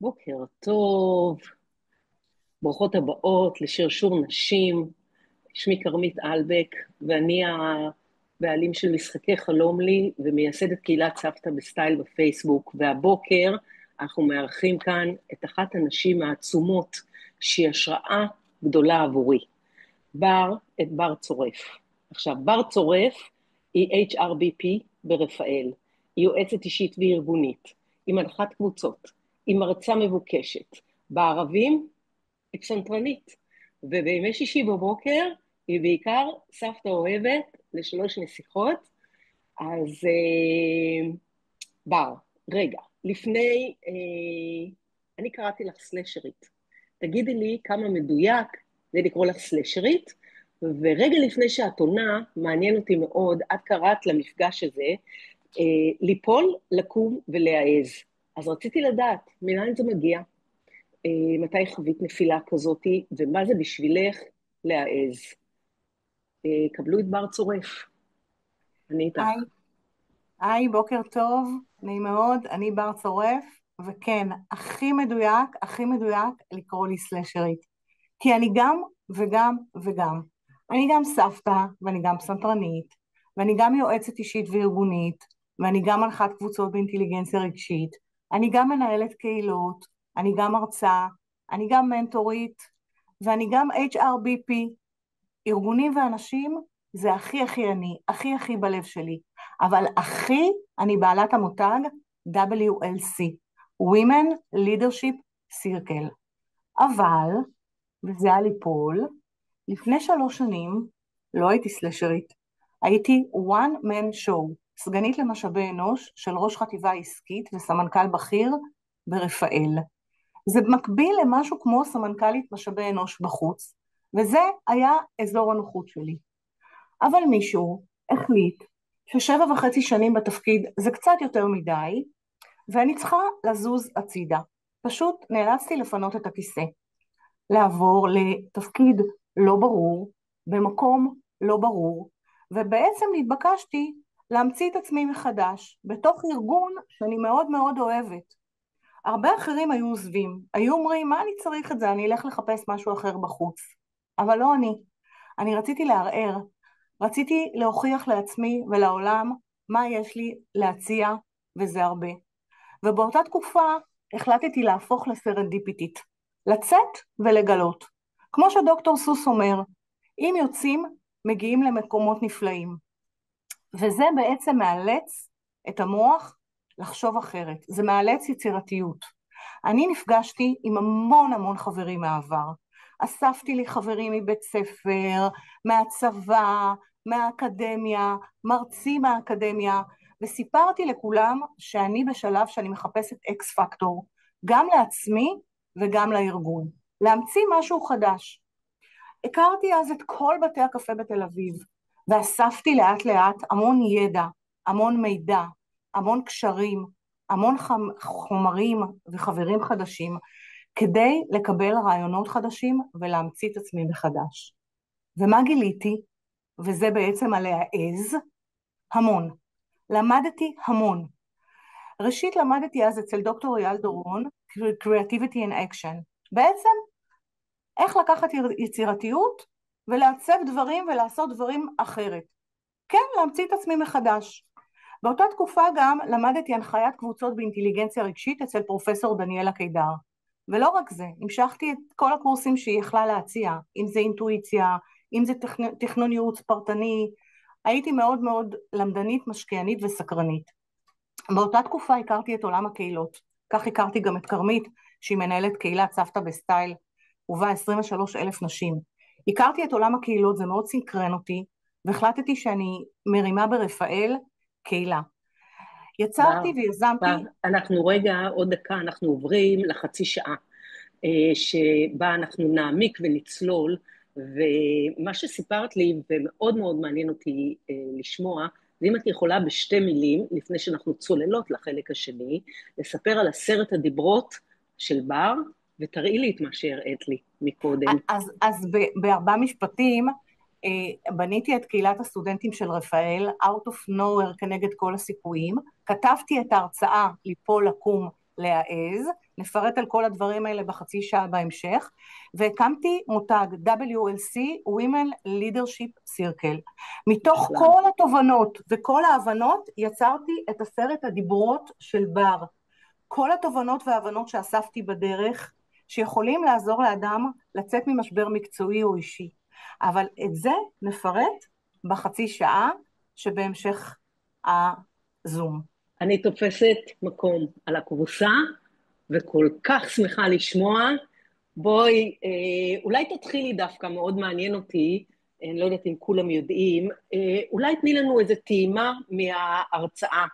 בוקר טוב, ברוכות הבאות לשרשור נשים. שמי כרמית אלבק, ואני הבעלים של משחקי חלום לי ומייסדת קהילת סבתא בסטייל בפייסבוק. והבוקר אנחנו מארחים כאן את אחת הנשים העצומות שהיא השראה גדולה עבורי, בר צורף. עכשיו, בר צורף היא HRBP ברפאל, היא יועצת אישית וארגונית, היא מנחת קבוצות, היא מרצה מבוקשת, בערבים היא פסנתרנית, ובימי שישי בבוקר היא בעיקר סבתא אוהבת לשלוש נסיכות. אז בר, רגע, לפני, אני קראתי לך סלשרית, תגידי לי כמה מדויק זה לקרוא לך סלשרית, ורגע לפני שאת עונה, מעניין אותי מאוד, את קראת למפגש הזה, ליפול, לקום ולהעז. אז רציתי לדעת, מניין זה מגיע? מתי חווית נפילה כזאת, ומה זה בשבילך להעז? קבלו את בר צורף, אני היי, איתך. היי, בוקר טוב, נעים מאוד, אני בר צורף, וכן, הכי מדויק לקרוא לי סלשרית. כי אני גם וגם וגם. אני גם סבתא, ואני גם פסנתרנית, ואני גם יועצת אישית וארגונית, ואני גם מנחת קבוצות באינטליגנציה רגשית, אני גם מנהלת קהילות, אני גם מרצה, אני גם מנטורית, ואני גם HRBP. ארגונים ואנשים זה הכי אני, הכי בלב שלי. אבל אני בעלת המותג WLC, Women Leadership Circle. אבל, וזה היה ליפול, לפני 3 שנים לא הייתי סלשרית, הייתי one man show, סגנית למשאבי אנוש של ראש חטיבה עסקית וסמנכ"ל בכיר ברפאל. זה מקביל למשהו כמו סמנכ"לית משאבי אנוש בחוץ, וזה היה אזור הנוחות שלי. אבל מישהו החליט ש7.5 שנים בתפקיד זה קצת יותר מדי, ואני צריכה לזוז הצידה. פשוט נאלצתי לפנות את הכיסא, לעבור לתפקיד לא ברור, במקום לא ברור, ובעצם התבקשתי להמציא את עצמי מחדש, בתוך ארגון שאני מאוד מאוד אוהבת. הרבה אחרים היו עוזבים, היו אומרים, מה אני צריך את זה, אני אלך לחפש משהו אחר בחוץ. אבל לא אני. אני רציתי לערער, רציתי להוכיח לעצמי ולעולם מה יש לי להציע, וזה הרבה. ובאותה תקופה החלטתי להפוך לסרנדיפיטית, לצאת ולגלות. כמו שדוקטור סוס אומר, אם יוצאים, מגיעים למקומות נפלאים. וזה בעצם מאלץ את המוח לחשוב אחרת, זה מאלץ יצירתיות. אני נפגשתי עם המון חברים מהעבר. אספתי לי חברים מבית ספר, מהצבא, מהאקדמיה, מרצים מהאקדמיה, וסיפרתי לכולם שאני בשלב שאני מחפשת אקס פקטור, גם לעצמי וגם לארגון. להמציא משהו חדש. הכרתי אז את כל בתי הקפה בתל אביב, ואספתי לאט לאט המון ידע, המון מידע, המון קשרים, המון חומרים וחברים חדשים, כדי לקבל רעיונות חדשים ולהמציא את עצמי מחדש. ומה גיליתי? וזה בעצם על להעז, המון. למדתי המון. ראשית למדתי אז אצל דוקטור אייל דורון, Creativity in Action. בעצם איך לקחת יצירתיות ולעצב דברים ולעשות דברים אחרת. כן, להמציא את עצמי מחדש. באותה תקופה גם למדתי הנחיית קבוצות באינטליגנציה רגשית אצל פרופסור דניאלה קידר. ולא רק זה, המשכתי את כל הקורסים שהיא יכלה להציע, אם זה אינטואיציה, אם זה תכנון ייעוץ פרטני, הייתי מאוד מאוד למדנית, משקיענית וסקרנית. באותה תקופה הכרתי את עולם הקהילות, כך הכרתי גם את כרמית, שהיא מנהלת קהילת סבתא בסטייל, ובה 23,000 נשים. הכרתי את עולם הקהילות, זה מאוד סינקרן אותי, והחלטתי שאני מרימה ברפאל קהילה. בר, יצרתי בר, ויזמתי. אנחנו רגע, עוד דקה, אנחנו עוברים לחצי שעה, שבה אנחנו נעמיק ונצלול, ומה שסיפרת לי, ומאוד מאוד מעניין אותי לשמוע, זה אם את יכולה בשתי מילים, לפני שאנחנו צוללות לחלק השני, לספר על 10 הדיברות של בר, ותראי לי את מה שהראית לי מקודם. בארבע משפטים, בניתי את קהילת הסטודנטים של רפאל, out of nowhere כנגד כל הסיכויים, כתבתי את ההרצאה ליפול לקום להעז, נפרט על כל הדברים האלה בחצי שעה בהמשך, והקמתי מותג WLC, Women Leadership Circle. מתוך כל התובנות וכל ההבנות יצרתי את 10 הדיברות של בר. כל התובנות וההבנות שאספתי בדרך, שיכולים לעזור לאדם לצאת ממשבר מקצועי או אישי. אבל את זה נפרט בחצי שעה שבהמשך הזום. אני תופסת מקום על הכורסה, וכל כך שמחה לשמוע. בואי, אולי תתחילי דווקא, מאוד מעניין אותי, אני לא יודעת אם כולם יודעים, אולי תני לנו איזו טעימה מההרצאה,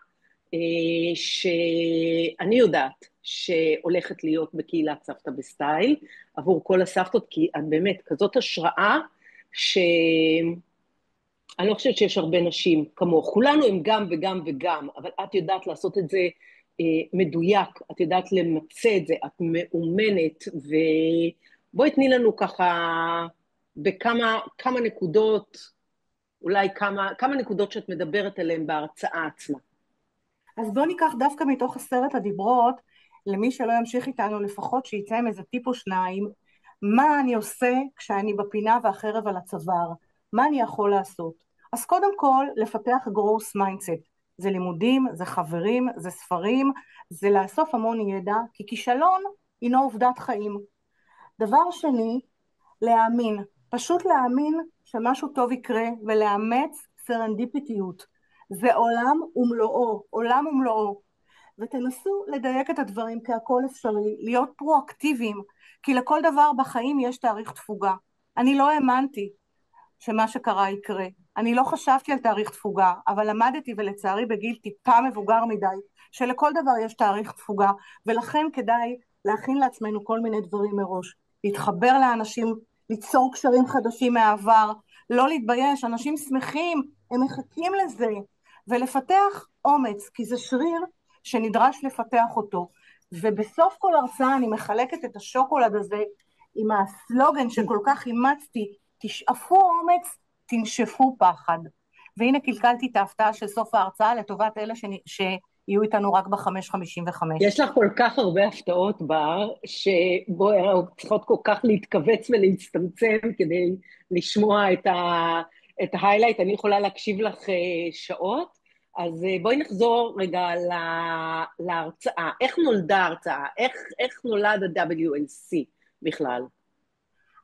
שאני יודעת שהולכת להיות בקהילת סבתא בסטייל, עבור כל הסבתות, כי את באמת כזאת השראה, אני לא חושבת שיש הרבה נשים כמוך, כולנו הם גם וגם וגם, אבל את יודעת לעשות את זה מדויק, את יודעת למצא את זה, את מאומנת, ובואי תני לנו ככה בכמה נקודות, אולי כמה נקודות שאת מדברת עליהן בהרצאה עצמה. אז בואו ניקח דווקא מתוך 10 הדיברות, למי שלא ימשיך איתנו לפחות שיצא עם איזה טיפ או שניים, מה אני עושה כשאני בפינה והחרב על הצוואר, מה אני יכול לעשות. אז קודם כל לפתח growth mindset, זה לימודים, זה חברים, זה ספרים, זה לאסוף המון ידע, כי כישלון הינו עובדת חיים. דבר שני, להאמין, פשוט להאמין שמשהו טוב יקרה ולאמץ סרנדיפיטיות. זה עולם ומלואו, עולם ומלואו. ותנסו לדייק את הדברים כי הכל אפשרי, להיות פרואקטיביים, כי לכל דבר בחיים יש תאריך תפוגה. אני לא האמנתי שמה שקרה יקרה. אני לא חשבתי על תאריך תפוגה, אבל למדתי ולצערי בגיל טיפה מבוגר מדי, שלכל דבר יש תאריך תפוגה, ולכן כדאי להכין לעצמנו כל מיני דברים מראש. להתחבר לאנשים, ליצור קשרים חדשים מהעבר, לא להתבייש, אנשים שמחים, הם מחכים לזה, ולפתח אומץ, כי זה שריר שנדרש לפתח אותו. ובסוף כל הרצאה אני מחלקת את השוקולד הזה עם הסלוגן שכל כך אימצתי, תשאפו אומץ, תנשפו פחד. והנה קלקלתי את ההפתעה של סוף ההרצאה לטובת אלה שיהיו איתנו רק ב-5:55. יש לך כל כך הרבה הפתעות בר, שבואי צריכות כל כך להתכווץ ולהצטמצם כדי לשמוע את ההיילייט. אני יכולה להקשיב לך שעות, אז בואי נחזור רגע להרצאה. איך נולדה ההרצאה? איך נולד ה-WLC בכלל?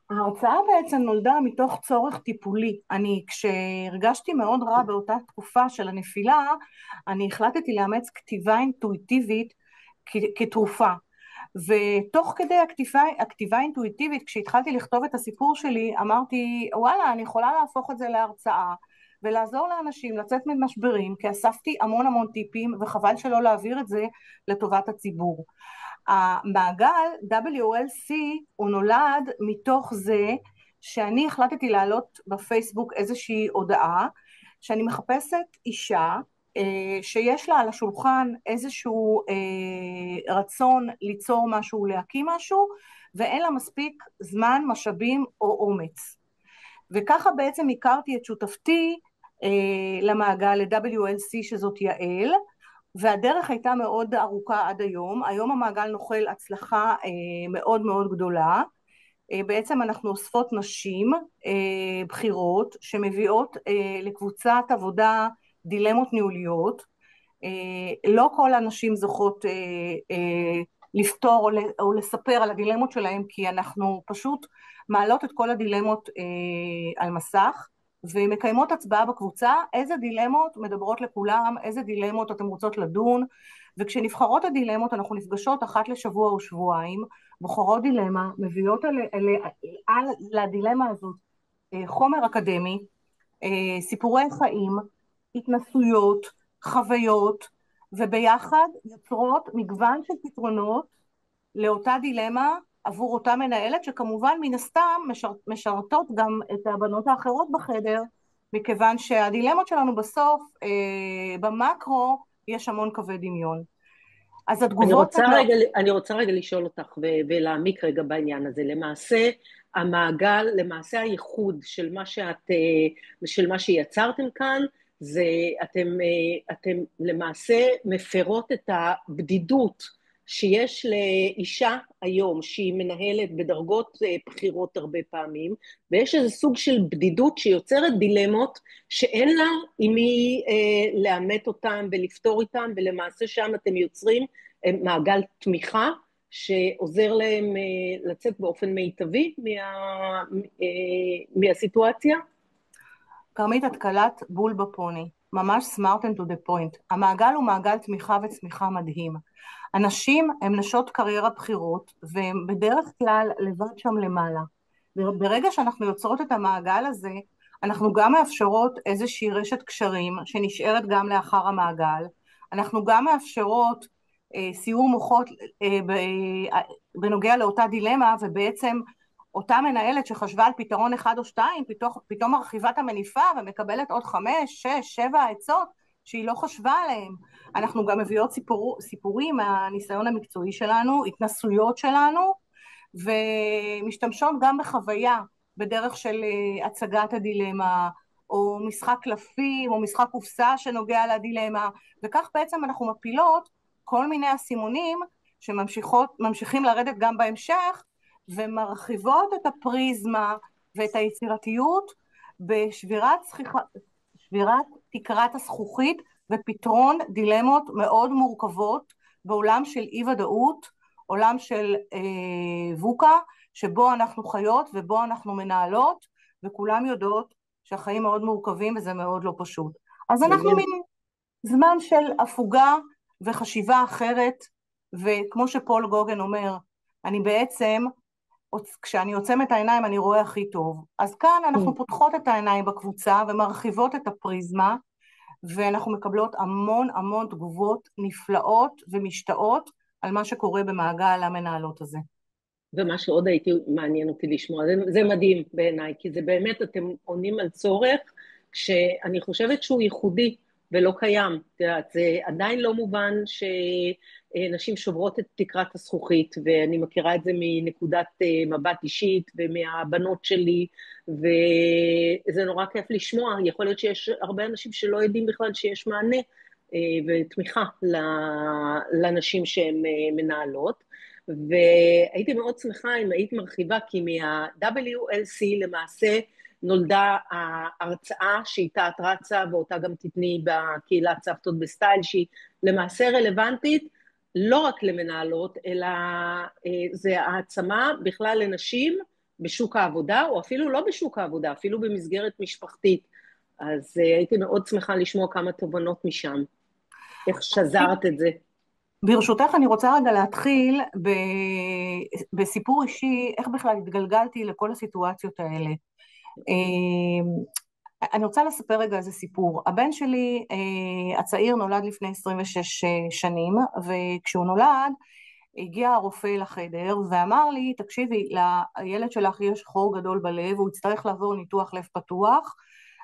ההרצאה בעצם נולדה מתוך צורך טיפולי. כשהרגשתי מאוד רע באותה תקופה של הנפילה, אני החלטתי לאמץ כתיבה אינטואיטיבית כתרופה. ותוך כדי הכתיבה האינטואיטיבית, כשהתחלתי לכתוב את הסיפור שלי, אמרתי, וואלה, אני יכולה להפוך את זה להרצאה, ולעזור לאנשים לצאת ממשברים, כי אספתי המון המון טיפים, וחבל שלא להעביר את זה לטובת הציבור. המעגל WLC הוא נולד מתוך זה שאני החלטתי להעלות בפייסבוק איזושהי הודעה שאני מחפשת אישה שיש לה על השולחן איזשהו רצון ליצור משהו, להקים משהו, ואין לה מספיק זמן, משאבים או אומץ. וככה בעצם הכרתי את שותפתי למעגל ל-WLC שזאת יעל, והדרך הייתה מאוד ארוכה עד היום. היום המעגל נוחל הצלחה מאוד מאוד גדולה. בעצם אנחנו אוספות נשים בחירות שמביאות לקבוצת עבודה דילמות ניהוליות. לא כל הנשים זוכות לפתור או לספר על הדילמות שלהם, כי אנחנו פשוט מעלות את כל הדילמות על מסך, ומקיימות הצבעה בקבוצה, איזה דילמות מדברות לכולם, איזה דילמות אתם רוצות לדון, וכשנבחרות הדילמות אנחנו נפגשות אחת לשבוע או שבועיים, בוחרות דילמה, מביאות לדילמה הזאת חומר אקדמי, סיפורי חיים, התנסויות, חוויות, וביחד יוצרות מגוון של פתרונות לאותה דילמה עבור אותה מנהלת, שכמובן מן הסתם משרתות גם את הבנות האחרות בחדר, מכיוון שהדילמות שלנו בסוף, במקרו, יש המון קווי דמיון. אז התגובות... אני רוצה רגע לשאול אותך ולהעמיק רגע בעניין הזה. למעשה, המעגל, למעשה הייחוד של מה שיצרתם כאן, זה אתם למעשה מפרות את הבדידות שיש לאישה היום שהיא מנהלת בדרגות בחירות הרבה פעמים, ויש איזה סוג של בדידות שיוצרת דילמות שאין לה עם מי לאמת אותם ולפתור איתם, ולמעשה שם אתם יוצרים מעגל תמיכה שעוזר להם לצאת באופן מיטבי מהסיטואציה. כרמית, את קלעת בול בפוני, ממש smart and to the point. המעגל הוא מעגל תמיכה וצמיחה מדהים. הנשים הן נשות קריירה בחירות, והן בדרך כלל לבד שם למעלה. וברגע שאנחנו יוצרות את המעגל הזה, אנחנו גם מאפשרות איזושהי רשת קשרים שנשארת גם לאחר המעגל, אנחנו גם מאפשרות סיור מוחות בנוגע לאותה דילמה, ובעצם אותה מנהלת שחשבה על פתרון אחד או שתיים, פתאום מרחיבה את המניפה ומקבלת עוד 5, 6, 7 עצות שהיא לא חשבה עליהם. אנחנו גם מביאות סיפורים מהניסיון המקצועי שלנו, התנסויות שלנו, ומשתמשות גם בחוויה, בדרך של הצגת הדילמה, או משחק קלפים, או משחק קופסה שנוגע לדילמה, וכך בעצם אנחנו מפילות כל מיני אסימונים שממשיכים לרדת גם בהמשך, ומרחיבות את הפריזמה ואת היצירתיות בשבירת תקרת הזכוכית ופתרון דילמות מאוד מורכבות בעולם של אי ודאות, עולם של ווקה, שבו אנחנו חיות ובו אנחנו מנהלות, וכולם יודעות שהחיים מאוד מורכבים וזה מאוד לא פשוט. אז אנחנו מין זמן של הפוגה וחשיבה אחרת, וכמו שפול גוגן אומר, אני בעצם, כשאני עוצם את העיניים אני רואה הכי טוב. אז כאן אנחנו פותחות את העיניים בקבוצה ומרחיבות את הפריזמה, ואנחנו מקבלות המון המון תגובות נפלאות ומשתאות על מה שקורה במעגל המנהלות הזה. ומה שעוד מעניין אותי לשמוע, זה מדהים בעיניי, כי זה באמת, אתם עונים על צורך, שאני חושבת שהוא ייחודי ולא קיים. זה עדיין לא מובן שנשים שוברות את תקרת הזכוכית, ואני מכירה את זה מנקודת מבט אישית ומהבנות שלי, וזה נורא כיף לשמוע. יכול להיות שיש הרבה אנשים שלא יודעים בכלל שיש מענה ותמיכה לנשים שהן מנהלות, והייתי מאוד שמחה אם היית מרחיבה, כי מה-WLC למעשה נולדה ההרצאה שאיתה את רצה, ואותה גם תתני בקהילת סבתות בסטייל, שהיא למעשה רלוונטית לא רק למנהלות, אלא זה העצמה בכלל לנשים בשוק העבודה, או אפילו לא בשוק העבודה, אפילו במסגרת משפחתית. אז הייתי מאוד שמחה לשמוע כמה תובנות משם. איך שזרת את זה? ברשותך אני רוצה רגע להתחיל בסיפור אישי, איך בכלל התגלגלתי לכל הסיטואציות האלה. אני רוצה לספר רגע איזה סיפור. הבן שלי הצעיר נולד לפני 26 שנים, וכשהוא נולד הגיע הרופא לחדר ואמר לי, תקשיבי, לילד שלך יש חור גדול בלב, הוא יצטרך לעבור ניתוח לב פתוח,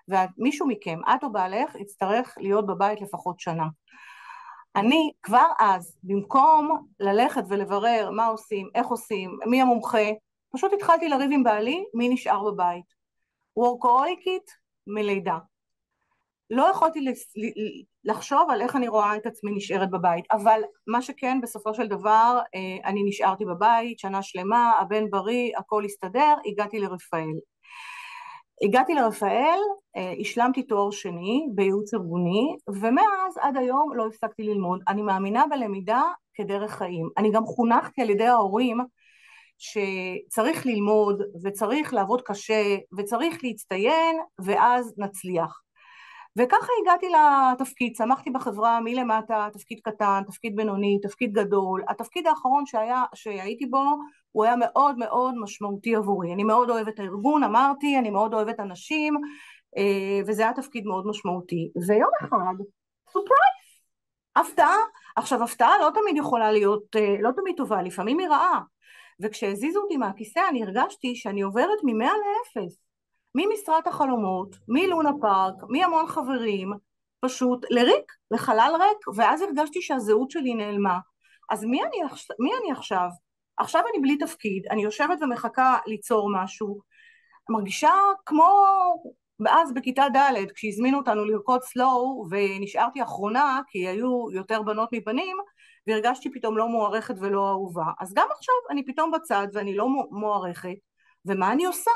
ומישהו מכם, את או בעלך, יצטרך להיות בבית לפחות שנה. אני כבר אז, במקום ללכת ולברר מה עושים, איך עושים, מי המומחה, פשוט התחלתי לריב עם בעלי, מי נשאר בבית. וורקהוליקית מלידה. לא יכולתי לחשוב על איך אני רואה את עצמי נשארת בבית, אבל מה שכן, בסופו של דבר, אני נשארתי בבית, שנה שלמה, הבן בריא, הכל הסתדר, הגעתי לרפאל, השלמתי תואר שני בייעוץ ארגוני, ומאז עד היום לא הפסקתי ללמוד. אני מאמינה בלמידה כדרך חיים. אני גם חונכתי על ידי ההורים שצריך ללמוד וצריך לעבוד קשה וצריך להצטיין ואז נצליח. וככה הגעתי לתפקיד, צמחתי בחברה מלמטה, תפקיד קטן, תפקיד בינוני, תפקיד גדול. התפקיד האחרון שהייתי בו, הוא היה מאוד מאוד משמעותי עבורי. אני מאוד אוהבת הארגון, אמרתי, אני מאוד אוהבת אנשים, וזה היה תפקיד מאוד משמעותי. ויום אחד, סופרייז, הפתעה. עכשיו, הפתעה לא תמיד יכולה להיות, לא תמיד טובה, לפעמים היא רעה. וכשהזיזו אותי מהכיסא, אני הרגשתי שאני עוברת מ-100 ל-0. ממשרת החלומות, מלונה פארק, מהמון חברים, פשוט לריק, לחלל ריק, ואז הרגשתי שהזהות שלי נעלמה. אז מי אני עכשיו? עכשיו אני בלי תפקיד, אני יושבת ומחכה ליצור משהו, מרגישה כמו ואז בכיתה ד' כשהזמינו אותנו לרקוד סלואו ונשארתי אחרונה כי היו יותר בנות מבנים והרגשתי פתאום לא מוערכת ולא אהובה, אז גם עכשיו אני פתאום בצד ואני לא מוערכת, ומה אני עושה?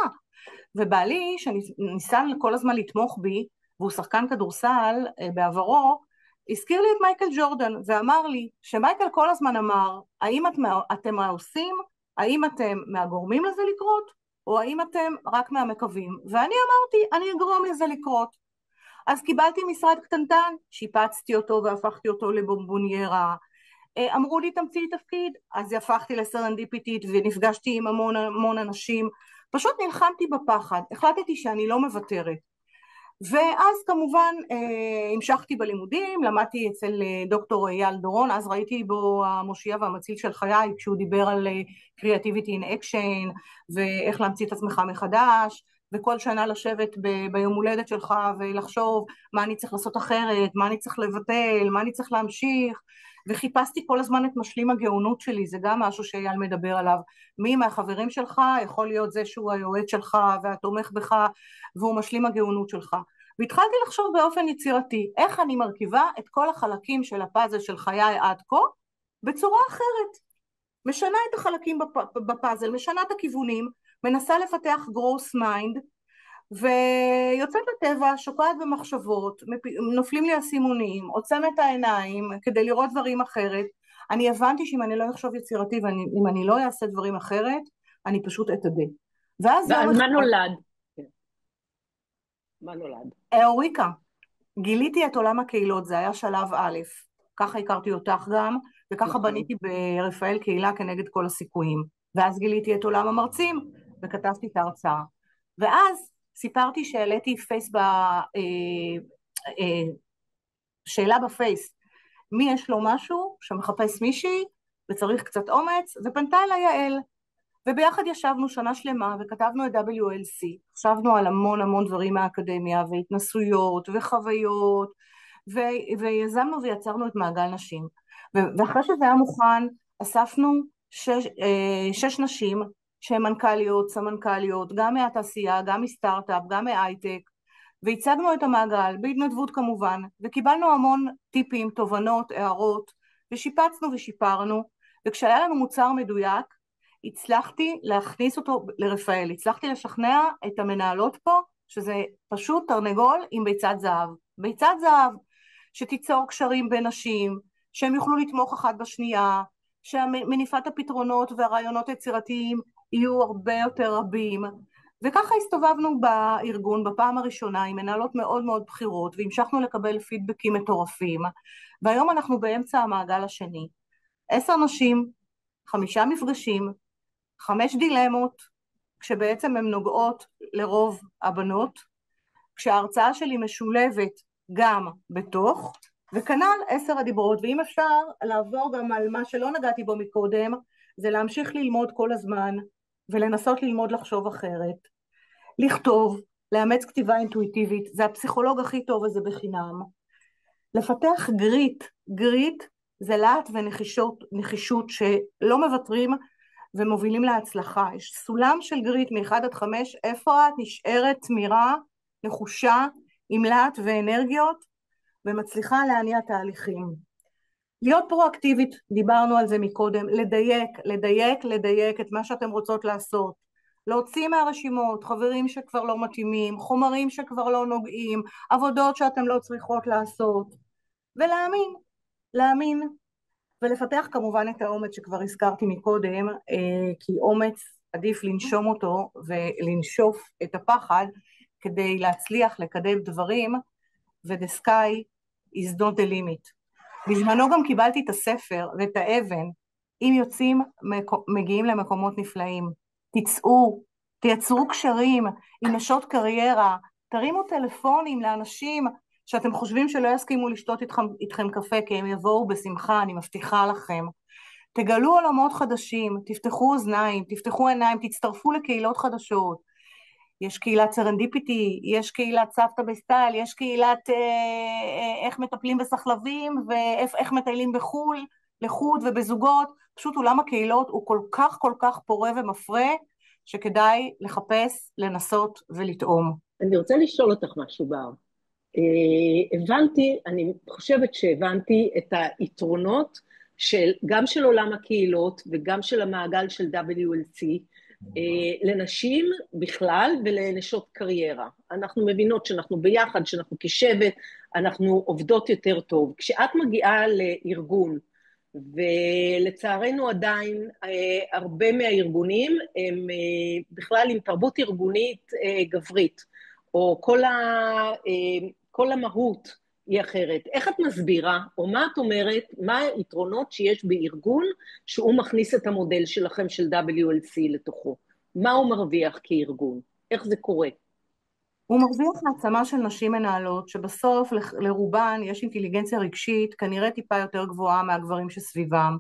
ובעלי שניסה כל הזמן לתמוך בי והוא שחקן כדורסל בעברו, הזכיר לי את מייקל ג'ורדן ואמר לי שמייקל כל הזמן אמר האם אתם העושים, האם אתם מהגורמים לזה לקרות או האם אתם רק מהמקווים, ואני אמרתי אני אגרום לזה לקרות. אז קיבלתי משרד קטנטן, שיפצתי אותו והפכתי אותו לבונבוניירה, אמרו לי תמציאי תפקיד, אז הפכתי לסרנדיפיטית ונפגשתי עם המון אנשים, פשוט נלחמתי בפחד, החלטתי שאני לא מוותרת. ואז כמובן המשכתי בלימודים, למדתי אצל דוקטור אייל דורון, אז ראיתי בו המושיע והמציל של חיי כשהוא דיבר על Creativity in Action ואיך להמציא את עצמך מחדש, וכל שנה לשבת ביום הולדת שלך ולחשוב מה אני צריך לעשות אחרת, מה אני צריך לבטל, מה אני צריך להמשיך, וחיפשתי כל הזמן את משלים הגאונות שלי, זה גם משהו שאייל מדבר עליו, מי מהחברים שלך יכול להיות זה שהוא היועץ שלך והתומך בך והוא משלים הגאונות שלך. והתחלתי לחשוב באופן יצירתי, איך אני מרכיבה את כל החלקים של הפאזל של חיי עד כה, בצורה אחרת. משנה את החלקים בפאזל, משנה את הכיוונים, מנסה לפתח gross mind, ויוצאת לטבע, שוקעת במחשבות, נופלים לי הסימונים, עוצמת העיניים כדי לראות דברים אחרת. אני הבנתי שאם אני לא אחשוב יצירתי, ואם אני לא אעשה דברים אחרת, אני פשוט אתאדה. ואז מה נולד? מה נולד? אוריקה. גיליתי את עולם הקהילות, זה היה שלב א', ככה הכרתי אותך גם, וככה בניתי ברפאל קהילה כנגד כל הסיכויים, ואז גיליתי את עולם המרצים, וכתבתי את ההרצאה, ואז סיפרתי שהעליתי שאלה בפייס, מי יש לו משהו שמחפש מישהי, וצריך קצת אומץ, ופנתה אליי יעל, וביחד ישבנו שנה שלמה וכתבנו את WLC, חשבנו על המון דברים מהאקדמיה והתנסויות וחוויות, ויזמנו ויצרנו את מעגל נשים, ואחרי שזה היה מוכן אספנו שש נשים שהן מנכ"ליות, סמנכ"ליות, גם מהתעשייה, גם מסטארט-אפ, גם מהייטק, והצגנו את המעגל בהתנדבות כמובן, וקיבלנו המון טיפים, תובנות, הערות, ושיפצנו ושיפרנו, וכשהיה לנו מוצר מדויק הצלחתי להכניס אותו לרפאל, הצלחתי לשכנע את המנהלות פה שזה פשוט תרנגול עם ביצת זהב, ביצת זהב שתיצור קשרים בין נשים, שהם יוכלו לתמוך אחת בשנייה, שמניפת הפתרונות והרעיונות היצירתיים יהיו הרבה יותר רבים, וככה הסתובבנו בארגון בפעם הראשונה עם מנהלות מאוד בחירות, והמשכנו לקבל פידבקים מטורפים, והיום אנחנו באמצע המעגל השני, 10 נשים, 5 מפגשים, 5 דילמות, כשבעצם הן נוגעות לרוב הבנות, כשההרצאה שלי משולבת גם בתוך, וכנ"ל 10 הדיברות, ואם אפשר לעבור גם על מה שלא נגעתי בו מקודם, זה להמשיך ללמוד כל הזמן, ולנסות ללמוד לחשוב אחרת, לכתוב, לאמץ כתיבה אינטואיטיבית, זה הפסיכולוג הכי טוב וזה בחינם, לפתח גריט זה להט ונחישות שלא מוותרים ומובילים להצלחה, יש סולם של גריט מ-1 עד 5, איפה את נשארת תמירה, נחושה, עם להט ואנרגיות, ומצליחה להניע תהליכים. להיות פרואקטיבית, דיברנו על זה מקודם, לדייק את מה שאתם רוצות לעשות, להוציא מהרשימות, חברים שכבר לא מתאימים, חומרים שכבר לא נוגעים, עבודות שאתם לא צריכות לעשות, ולהאמין, ולפתח כמובן את האומץ שכבר הזכרתי מקודם, כי אומץ עדיף לנשום אותו ולנשוף את הפחד כדי להצליח לקדם דברים, ו-the sky is not the limit. בזמנו גם קיבלתי את הספר ואת האבן, אם יוצאים מגיעים למקומות נפלאים, תצאו, תייצרו קשרים עם נשות קריירה, תרימו טלפונים לאנשים שאתם חושבים שלא יסכימו לשתות איתכם קפה, כי הם יבואו בשמחה, אני מבטיחה לכם. תגלו עולמות חדשים, תפתחו אוזניים, תפתחו עיניים, תצטרפו לקהילות חדשות. יש קהילת סרנדיפיטי, יש קהילת סבתא בסטייל, יש קהילת איך מטפלים בסחלבים, ואיך מטיילים בחול, לחוד ובזוגות. פשוט עולם הקהילות הוא כל כך פורה ומפרה, שכדאי לחפש, לנסות ולטעום. אני רוצה לשאול אותך משהו, בר. הבנתי, אני חושבת שהבנתי את היתרונות גם של עולם הקהילות וגם של המעגל של WLC, לנשים בכלל ולנשות קריירה. אנחנו מבינות שאנחנו ביחד, שאנחנו כשבט, אנחנו עובדות יותר טוב. כשאת מגיעה לארגון, ולצערנו עדיין הרבה מהארגונים הם בכלל עם תרבות ארגונית גברית, או כל המהות היא אחרת. איך את מסבירה, או מה את אומרת, מה היתרונות שיש בארגון שהוא מכניס את המודל שלכם של WLC לתוכו? מה הוא מרוויח כארגון? איך זה קורה? הוא מרוויח העצמה של נשים מנהלות, שבסוף לרובן יש אינטליגנציה רגשית, כנראה טיפה יותר גבוהה מהגברים שסביבם.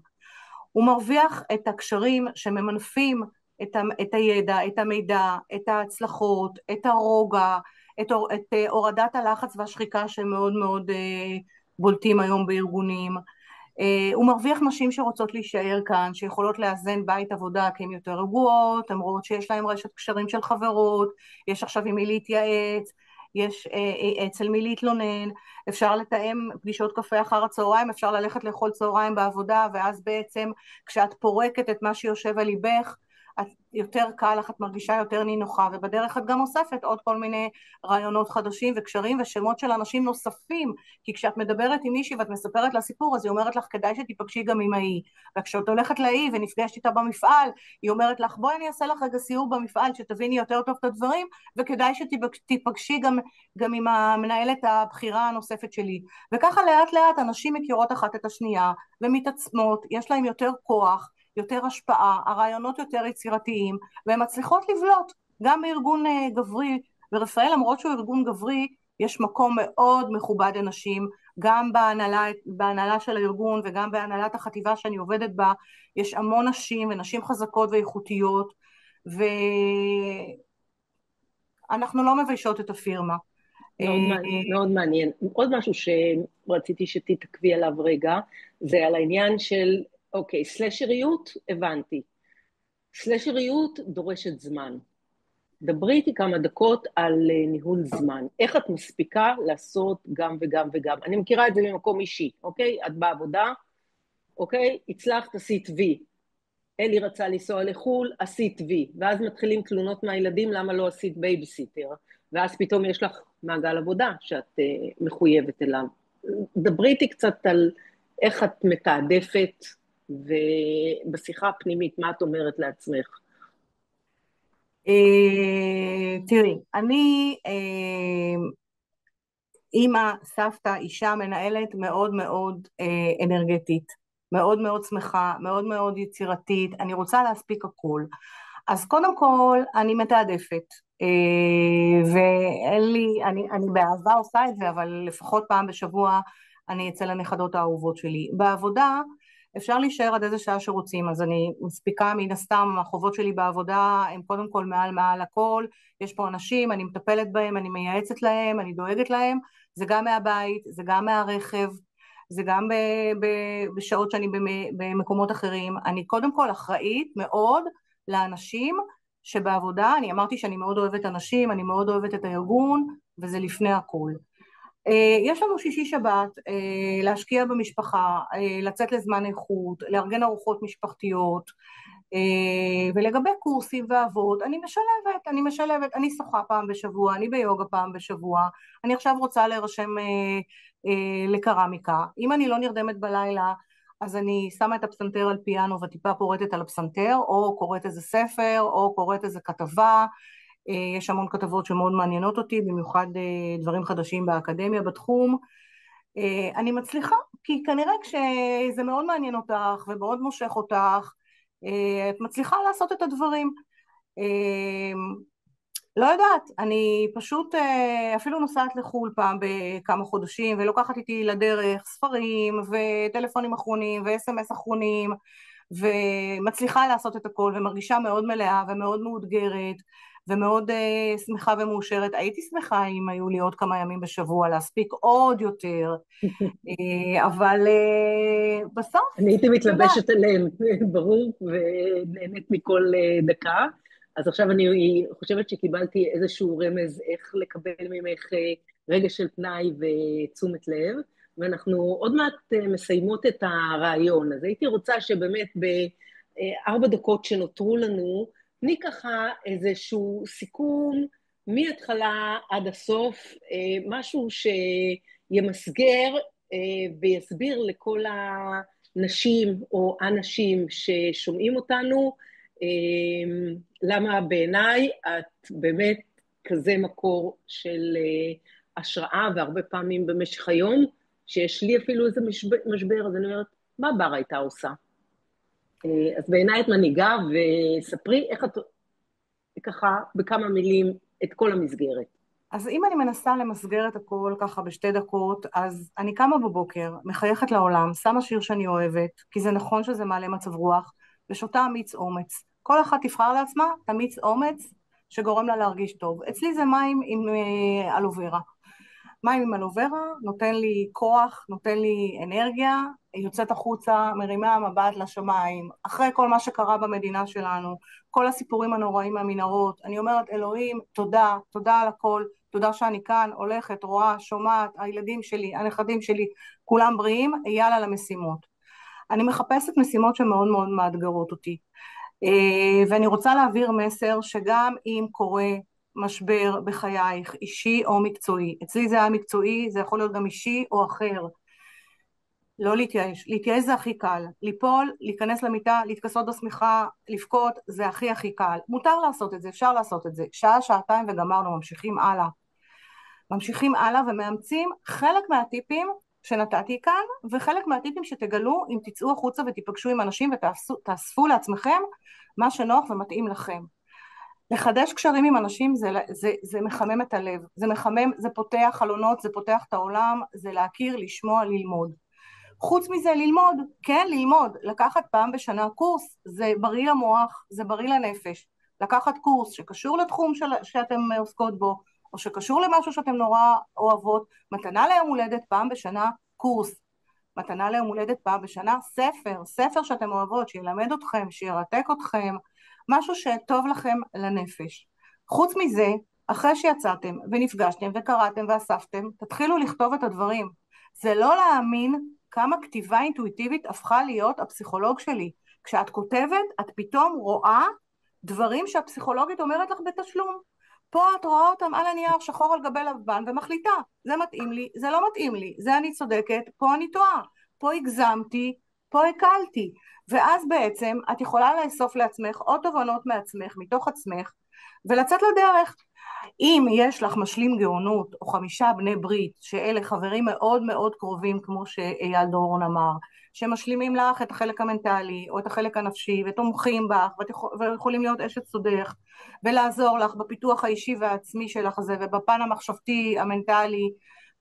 הוא מרוויח את הקשרים שממנפים את הידע, את המידע, את ההצלחות, את הרוגע, את הורדת הלחץ והשחיקה שמאוד מאוד בולטים היום בארגונים. הוא מרוויח נשים שרוצות להישאר כאן, שיכולות לאזן בית עבודה כי הן יותר רגועות, הן רואות שיש להן רשת קשרים של חברות, יש עכשיו עם מי להתייעץ, יש אצל מי להתלונן, אפשר לתאם פגישות קפה אחר הצהריים, אפשר ללכת לאכול צהריים בעבודה, ואז בעצם כשאת פורקת את מה שיושב על ליבך, את יותר קל לך, את מרגישה יותר נינוחה, ובדרך את גם אוספת עוד כל מיני רעיונות חדשים וקשרים ושמות של אנשים נוספים, כי כשאת מדברת עם מישהי ואת מספרת לה סיפור, אז היא אומרת לך כדאי שתיפגשי גם עם ההיא, וכשאת הולכת להיא ונפגשת איתה במפעל, היא אומרת לך בואי אני אעשה לך רגע סיור במפעל שתביני יותר טוב את הדברים, וכדאי שתיפגשי גם עם המנהלת הבחירה הנוספת שלי, וככה לאט לאט אנשים מכירות אחת את השנייה ומתעצמות, יש להם יותר כוח, יותר השפעה, הרעיונות יותר יצירתיים, והן מצליחות לבלוט גם בארגון גברי. ורפאל, למרות שהוא ארגון גברי, יש מקום מאוד מכובד לנשים, גם בהנהלה של הארגון וגם בהנהלת החטיבה שאני עובדת בה, יש המון נשים ונשים חזקות ואיכותיות, ואנחנו לא מביישות את הפירמה. מאוד מעניין. עוד משהו שרציתי שתתעכבי עליו רגע, זה על העניין של, אוקיי, סלשריות, הבנתי. סלשריות דורשת זמן. דברי איתי כמה דקות על ניהול זמן. איך את מספיקה לעשות גם וגם וגם? אני מכירה את זה ממקום אישי, אוקיי? את בעבודה, אוקיי? הצלחת, עשית וי. אלי רצה לנסוע לחול, עשית וי. ואז מתחילים תלונות מהילדים, למה לא עשית בייביסיטר? ואז פתאום יש לך מעגל עבודה שאת מחויבת אליו. דברי איתי קצת על איך את מתעדפת, ובשיחה הפנימית, מה את אומרת לעצמך? תראי, אני אימא, סבתא, אישה, מנהלת מאוד מאוד אנרגטית, מאוד מאוד שמחה, מאוד מאוד יצירתית, אני רוצה להספיק הכל. אז קודם כל אני מתעדפת, ואין לי, אני באהבה עושה את זה, אבל לפחות פעם בשבוע אני אצל הנכדות האהובות שלי. בעבודה אפשר להישאר עד איזה שעה שרוצים, אז אני מספיקה מן הסתם, החובות שלי בעבודה הם קודם כל מעל הכל, יש פה אנשים, אני מטפלת בהם, אני מייעצת להם, אני דואגת להם, זה גם מהבית, זה גם מהרכב, זה גם בשעות שאני במקומות אחרים, אני קודם כל אחראית מאוד לאנשים שבעבודה, אני אמרתי שאני מאוד אוהבת אנשים, אני מאוד אוהבת את הארגון, וזה לפני הכל. יש לנו שישי שבת, להשקיע במשפחה, לצאת לזמן איכות, לארגן ארוחות משפחתיות, ולגבי קורסים ואהבות, אני משלבת, אני שוחה פעם בשבוע, אני ביוגה פעם בשבוע, אני עכשיו רוצה להירשם לקרמיקה, אם אני לא נרדמת בלילה, אז אני שמה את הפסנתר על פיאנו וטיפה פורטת על הפסנתר, או קוראת איזה ספר, או קוראת איזה כתבה, יש המון כתבות שמאוד מעניינות אותי, במיוחד דברים חדשים באקדמיה בתחום. אני מצליחה, כי כנראה כשזה מאוד מעניין אותך ומאוד מושך אותך, את מצליחה לעשות את הדברים. לא יודעת, אני פשוט אפילו נוסעת לחול פעם בכמה חודשים, ולוקחת איתי לדרך ספרים וטלפונים אחרונים ו-SMS אחרונים, ומצליחה לעשות את הכל, ומרגישה מאוד מלאה ומאוד מאותגרת, ומאוד שמחה ומאושרת. הייתי שמחה אם היו לי עוד כמה ימים בשבוע להספיק עוד יותר, אבל בסוף... אני הייתי מתלבשת עליהם, ברור, ונהנית מכל דקה, אז עכשיו אני חושבת שקיבלתי איזשהו רמז איך לקבל ממך רגע של פנאי ותשומת לב, ואנחנו עוד מעט מסיימות את הרעיון. אז הייתי רוצה שבאמת בארבע דקות שנותרו לנו, תני ככה איזשהו סיכום מההתחלה עד הסוף, משהו שימסגר ויסביר לכל הנשים או אנשים ששומעים אותנו, למה בעיניי את באמת כזה מקור של השראה, והרבה פעמים במשך היום, שיש לי אפילו איזה משבר, אז אני אומרת, מה בר הייתה עושה? אז בעיניי את מנהיגה, וספרי איך את ככה בכמה מילים את כל המסגרת. אז אם אני מנסה למסגר את הכל ככה בשתי דקות, אז אני קמה בבוקר, מחייכת לעולם, שמה שיר שאני אוהבת, כי זה נכון שזה מעלה מצב רוח, ושותה מיץ אומץ. כל אחת תבחר לעצמה את המיץ אומץ שגורם לה להרגיש טוב. אצלי זה מים עם אלוברה. מים עם אלוברה נותן לי כוח, נותן לי אנרגיה, יוצאת החוצה, מרימה מבט לשמיים. אחרי כל מה שקרה במדינה שלנו, כל הסיפורים הנוראים מהמנהרות, אני אומרת, אלוהים, תודה, תודה על הכל, תודה שאני כאן, הולכת, רואה, שומעת, הילדים שלי, הנכדים שלי, כולם בריאים, יאללה למשימות. אני מחפשת משימות שמאוד מאוד מאתגרות אותי. ואני רוצה להעביר מסר שגם אם קורה משבר בחייך, אישי או מקצועי, אצלי זה היה מקצועי, זה יכול להיות גם אישי או אחר, לא להתייאש, להתייאש זה הכי קל, ליפול, להיכנס למיטה, להתכסות בשמיכה, לבכות, זה הכי הכי קל, מותר לעשות את זה, אפשר לעשות את זה, שעה, שעתיים וגמרנו, ממשיכים הלאה, ממשיכים הלאה ומאמצים חלק מהטיפים שנתתי כאן, וחלק מהטיפים שתגלו אם תצאו החוצה ותיפגשו עם אנשים ותאספו לעצמכם מה שנוח ומתאים לכם. לחדש קשרים עם אנשים זה מחמם את הלב, זה מחמם, זה פותח חלונות, זה פותח את העולם, זה להכיר, לשמוע, ללמוד. חוץ מזה ללמוד, כן ללמוד, לקחת פעם בשנה קורס, זה בריא למוח, זה בריא לנפש. לקחת קורס שקשור לתחום שאתם עוסקות בו, או שקשור למשהו שאתם נורא אוהבות, מתנה ליום הולדת פעם בשנה קורס, מתנה ליום הולדת פעם בשנה ספר שאתם אוהבות, שילמד אתכם, שירתק אתכם, משהו שטוב לכם לנפש. חוץ מזה, אחרי שיצאתם ונפגשתם וקראתם ואספתם, תתחילו לכתוב את הדברים. זה לא להאמין כמה כתיבה אינטואיטיבית הפכה להיות הפסיכולוג שלי. כשאת כותבת, את פתאום רואה דברים שהפסיכולוגית אומרת לך בתשלום. פה את רואה אותם על הנייר שחור על גבי לבן ומחליטה, זה מתאים לי, זה לא מתאים לי, זה אני צודקת, פה אני טועה, פה הגזמתי, פה הקלתי. ואז בעצם את יכולה לאסוף לעצמך עוד תובנות מעצמך, מתוך עצמך, ולצאת לדרך. אם יש לך משלים גאונות או 5 בני ברית, שאלה חברים מאוד מאוד קרובים, כמו שאייל דורון אמר, שמשלימים לך את החלק המנטלי או את החלק הנפשי ותומכים בך ויכולים להיות אשת סודך ולעזור לך בפיתוח האישי והעצמי שלך הזה ובפן המחשבתי המנטלי,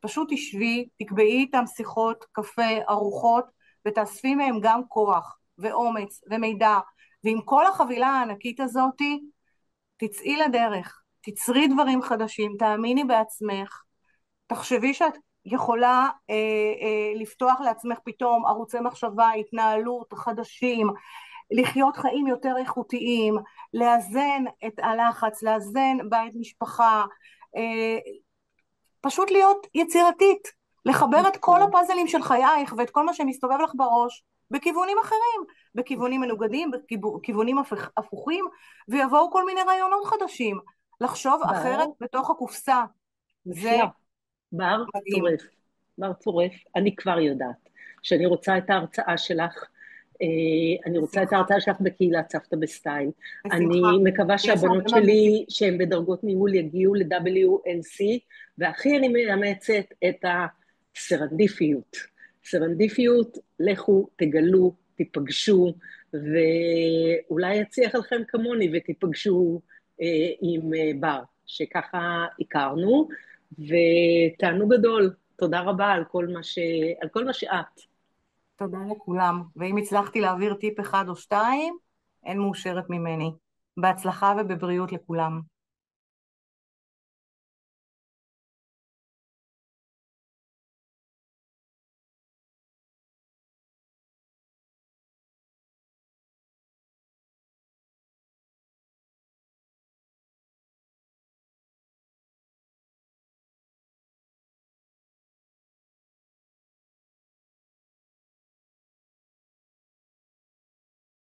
פשוט תשבי, תקבעי איתם שיחות, קפה, ארוחות, ותאספי מהם גם כוח ואומץ ומידע, ועם כל החבילה הענקית הזאת תצאי לדרך, תצרי דברים חדשים, תאמיני בעצמך, תחשבי שאת יכולה לפתוח לעצמך פתאום ערוצי מחשבה, התנהלות חדשים, לחיות חיים יותר איכותיים, לאזן את הלחץ, לאזן בית משפחה, פשוט להיות יצירתית, לחבר את כל הפאזלים של חייך ואת כל מה שמסתובב לך בראש בכיוונים אחרים, בכיוונים מנוגדים, בכיוונים הפוכים, ויבואו כל מיני רעיונות חדשים, לחשוב אחרת בתוך הקופסה. זה בר מדהים. צורף, בר צורף, אני כבר יודעת שאני רוצה את ההרצאה שלך, אני רוצה את ההרצאה שלך בקהילת סבתא בסטייל. אני מקווה שהבנות שלי שהן בדרגות ניהול יגיעו ל-WNC, והכי אני מאמצת את הסרנדיפיות. סרנדיפיות, לכו, תגלו, תיפגשו, ואולי יצליח לכם כמוני ותיפגשו עם בר, שככה הכרנו, ותענוג גדול. תודה רבה על כל מה שאת. תודה לכולם, ואם הצלחתי להעביר טיפ אחד או שתיים, אין מאושרת ממני. בהצלחה ובבריאות לכולם.